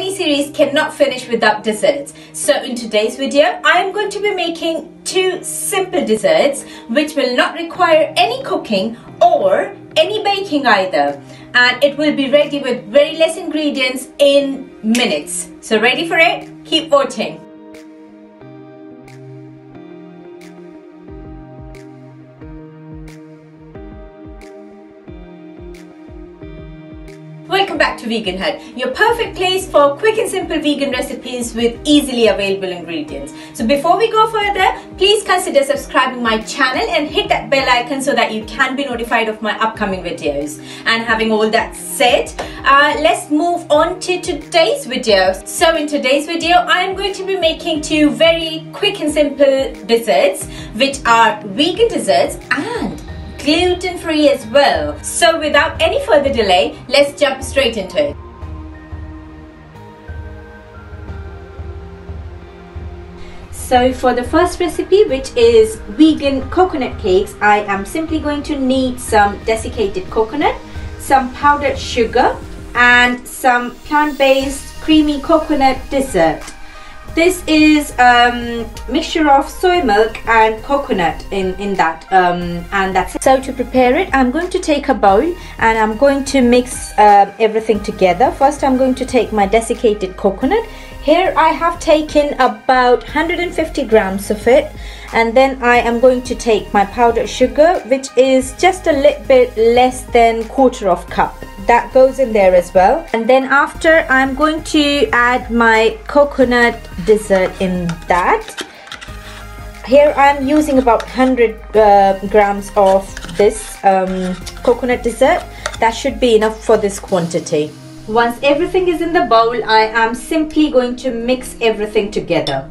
mini-series cannot finish without desserts. So in today's video, I am going to be making two simple desserts which will not require any cooking or any baking either. And it will be ready with very less ingredients in minutes. So ready for it? Keep watching. Welcome back to Vegan Hut, your perfect place for quick and simple vegan recipes with easily available ingredients. So before we go further, please consider subscribing my channel and hit that bell icon so that you can be notified of my upcoming videos. And having all that said, let's move on to today's video. So in today's video, I am going to be making two very quick and simple desserts, which are vegan desserts and gluten-free as well. So without any further delay, let's jump straight into it. So for the first recipe, which is vegan coconut cakes, I am simply going to need some desiccated coconut, some powdered sugar and some plant-based creamy coconut dessert. This is a mixture of soy milk and coconut in that, and that's it. So to prepare it, I'm going to take a bowl and I'm going to mix everything together. First, I'm going to take my desiccated coconut. Here I have taken about 150 grams of it, and then I am going to take my powdered sugar, which is just a little bit less than quarter of cup. That goes in there as well. And then after, I'm going to add my coconut dessert in that. Here I'm using about 100 grams of this coconut dessert. That should be enough for this quantity. Once everything is in the bowl, I am simply going to mix everything together.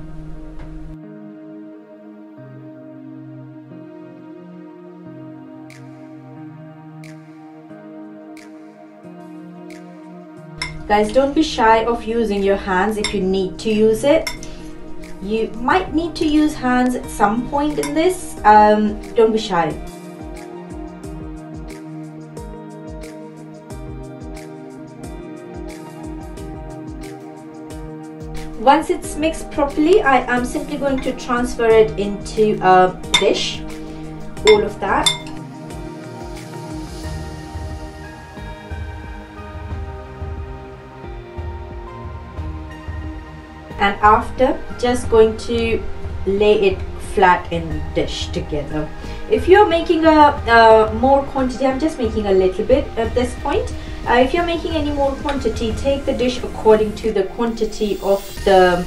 Guys, don't be shy of using your hands if you need to use it. You might need to use hands at some point in this. Don't be shy. Once it's mixed properly, I am simply going to transfer it into a dish, all of that. And after, just going to lay it flat in the dish together. If you're making a more quantity, I'm just making a little bit at this point. If you're making any more quantity, take the dish according to the quantity of the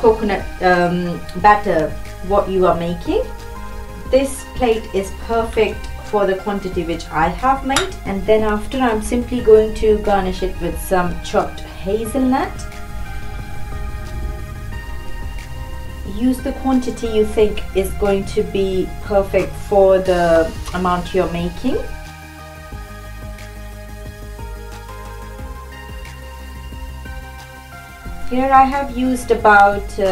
coconut batter what you are making. This plate is perfect for the quantity which I have made. And then after, I'm simply going to garnish it with some chopped hazelnut. Use the quantity you think is going to be perfect for the amount you're making. Here I have used about 6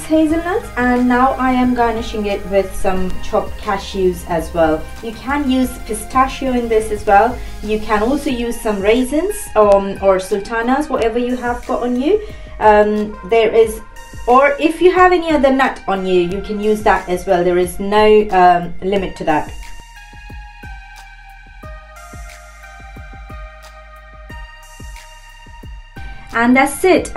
hazelnuts, and now I am garnishing it with some chopped cashews as well. You can use pistachio in this as well. You can also use some raisins or sultanas, whatever you have got on you. Or if you have any other nut on you, you can use that as well. There is no limit to that. And that's it.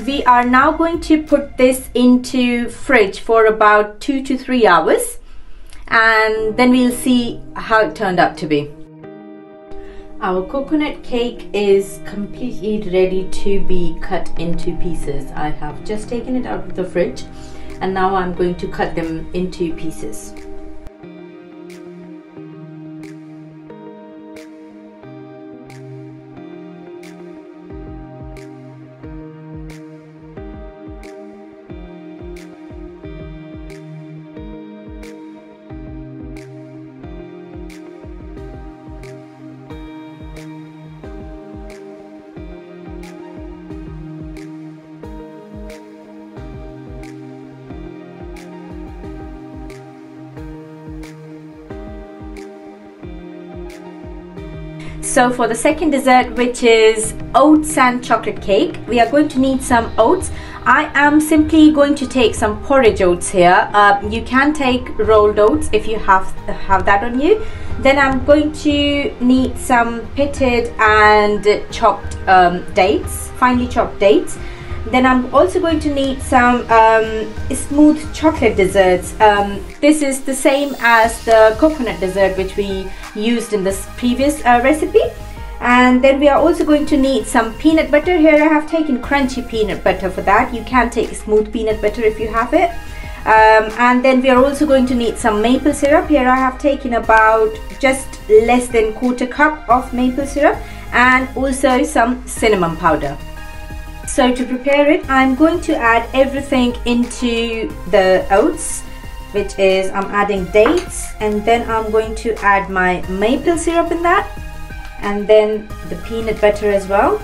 We are now going to put this into fridge for about 2 to 3 hours, and then we'll see how it turned out to be. Our coconut cake is completely ready to be cut into pieces. I have just taken it out of the fridge, and now I'm going to cut them into pieces. So for the second dessert, which is oats and chocolate cake, we are going to need some oats. I am simply going to take some porridge oats here. You can take rolled oats if you have that on you. Then I'm going to need some pitted and chopped dates, finely chopped dates. Then I'm also going to need some smooth chocolate desserts. This is the same as the coconut dessert which we used in this previous recipe. And then we are also going to need some peanut butter. Here I have taken crunchy peanut butter for that. You can take smooth peanut butter if you have it. And then we are also going to need some maple syrup. Here I have taken about just less than quarter cup of maple syrup, and also some cinnamon powder. So to prepare it, I'm going to add everything into the oats, which is I'm adding dates, and then I'm going to add my maple syrup in that, and then the peanut butter as well.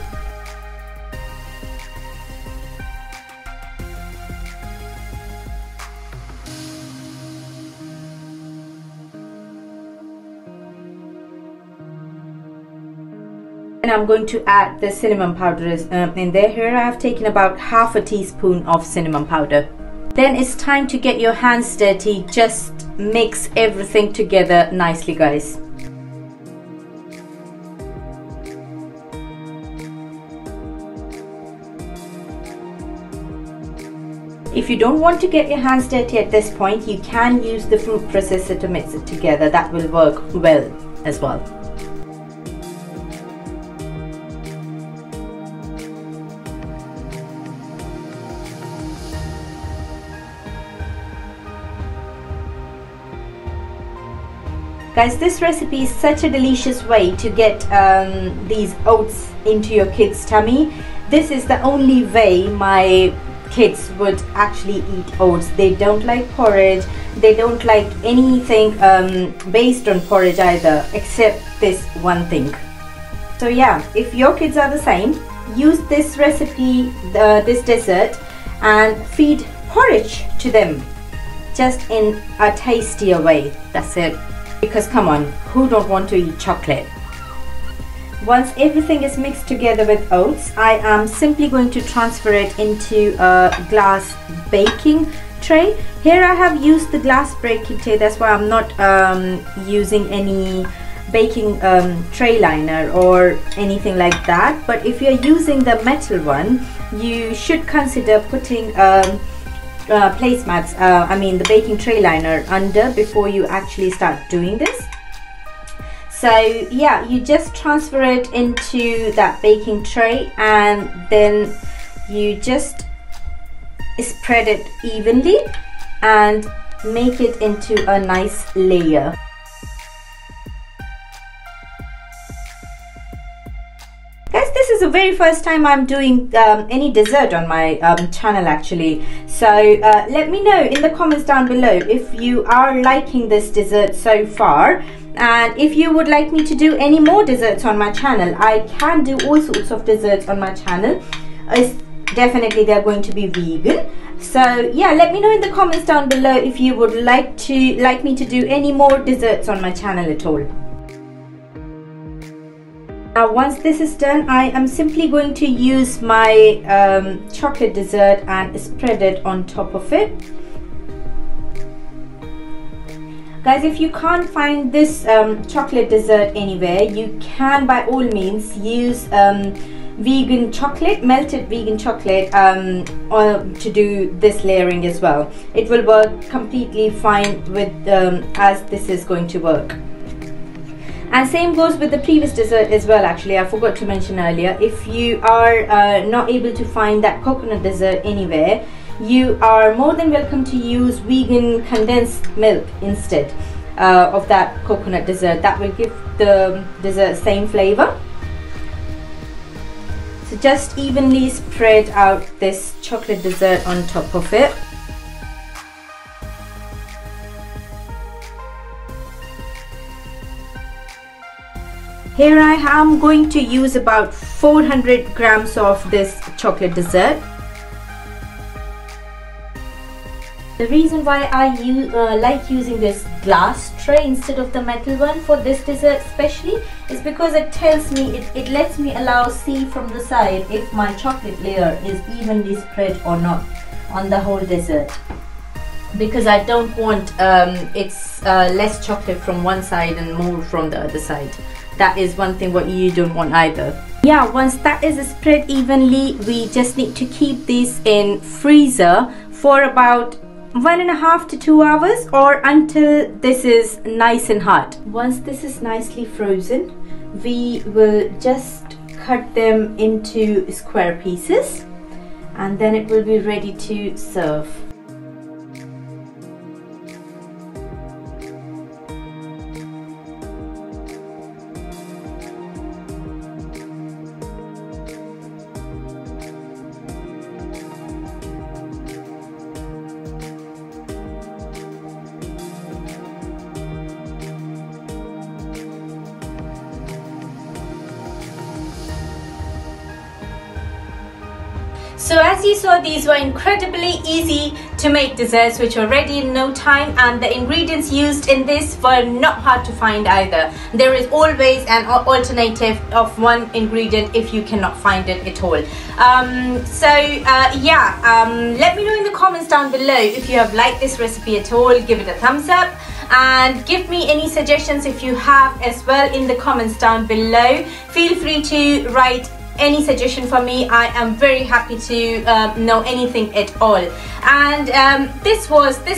And I'm going to add the cinnamon powder in there. Here I have taken about half a teaspoon of cinnamon powder. Then it's time to get your hands dirty. Just mix everything together nicely, guys. If you don't want to get your hands dirty at this point, you can use the fruit processor to mix it together. That will work well as well. Guys, this recipe is such a delicious way to get these oats into your kids' tummy. This is the only way my kids would actually eat oats. They don't like porridge. They don't like anything based on porridge either, except this one thing. So yeah, if your kids are the same, use this recipe, this dessert, and feed porridge to them, just in a tastier way. That's it. Because come on, who don't want to eat chocolate? Once everything is mixed together with oats, I am simply going to transfer it into a glass baking tray. Here I have used the glass baking tray, that's why I'm not using any baking tray liner or anything like that. But if you're using the metal one, you should consider putting placemats, I mean the baking tray liner under before you actually start doing this. So yeah, you just transfer it into that baking tray, and then you just spread it evenly and make it into a nice layer. Guys, this is the very first time I'm doing any dessert on my channel actually. So let me know in the comments down below if you are liking this dessert so far, and if you would like me to do any more desserts on my channel. I can do all sorts of desserts on my channel. Definitely they're going to be vegan. So yeah, let me know in the comments down below if you would like me to do any more desserts on my channel at all. Now once this is done, I am simply going to use my chocolate dessert and spread it on top of it. Guys, if you can't find this chocolate dessert anywhere, you can by all means use vegan chocolate, melted vegan chocolate, to do this layering as well. It will work completely fine with as this is going to work. And same goes with the previous dessert as well. Actually, I forgot to mention earlier, if you are not able to find that coconut dessert anywhere, you are more than welcome to use vegan condensed milk instead of that coconut dessert. That will give the dessert same flavor. So just evenly spread out this chocolate dessert on top of it. Here I am going to use about 400 grams of this chocolate dessert. The reason why I like using this glass tray instead of the metal one for this dessert especially is because it tells me, it lets me see from the side if my chocolate layer is evenly spread or not on the whole dessert. Because I don't want it's less chocolate from one side and more from the other side. That is one thing what you don't want either. Yeah, once that is spread evenly, we just need to keep this in freezer for about 1.5 to 2 hours, or until this is nice and hard. Once this is nicely frozen, we will just cut them into square pieces and then it will be ready to serve. So as you saw, these were incredibly easy to make desserts which were ready in no time, and the ingredients used in this were not hard to find either. There is always an alternative of one ingredient if you cannot find it at all. Let me know in the comments down below if you have liked this recipe at all. Give it a thumbs up and give me any suggestions if you have as well in the comments down below. Feel free to write any suggestion for me. I am very happy to know anything at all. And this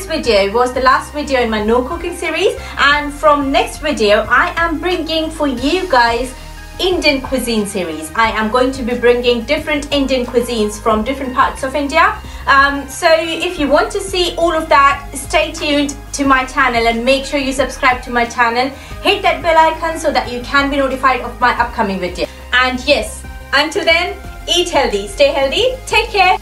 video was the last video in my no cooking series, and from next video I am bringing for you guys Indian cuisine series. I am going to be bringing different Indian cuisines from different parts of India. So if you want to see all of that, stay tuned to my channel and make sure you subscribe to my channel. Hit that bell icon so that you can be notified of my upcoming video. And yes, until then, eat healthy, stay healthy, take care.